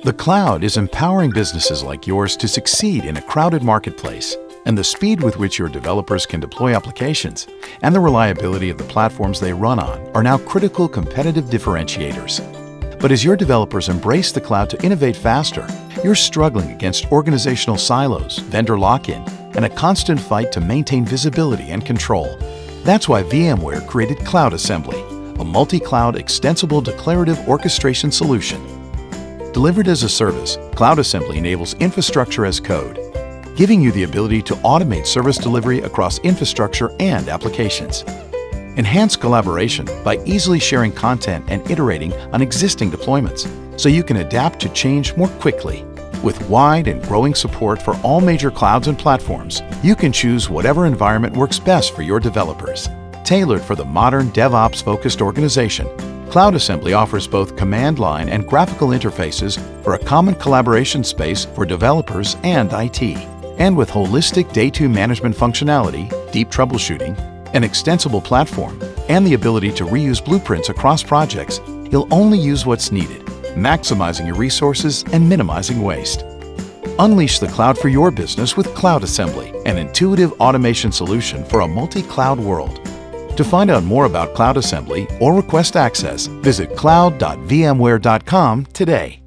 The cloud is empowering businesses like yours to succeed in a crowded marketplace, and the speed with which your developers can deploy applications and the reliability of the platforms they run on are now critical competitive differentiators. But as your developers embrace the cloud to innovate faster, you're struggling against organizational silos, vendor lock-in, and a constant fight to maintain visibility and control. That's why VMware created Cloud Assembly, a multi-cloud extensible declarative orchestration solution. Delivered as a service, Cloud Assembly enables infrastructure as code, giving you the ability to automate service delivery across infrastructure and applications. Enhance collaboration by easily sharing content and iterating on existing deployments, so you can adapt to change more quickly. With wide and growing support for all major clouds and platforms, you can choose whatever environment works best for your developers. Tailored for the modern DevOps-focused organization, Cloud Assembly offers both command line and graphical interfaces for a common collaboration space for developers and IT. And with holistic Day 2 management functionality, deep troubleshooting, an extensible platform, and the ability to reuse blueprints across projects, you'll only use what's needed, maximizing your resources and minimizing waste. Unleash the cloud for your business with Cloud Assembly, an intuitive automation solution for a multi-cloud world. To find out more about Cloud Assembly or request access, visit cloud.vmware.com today.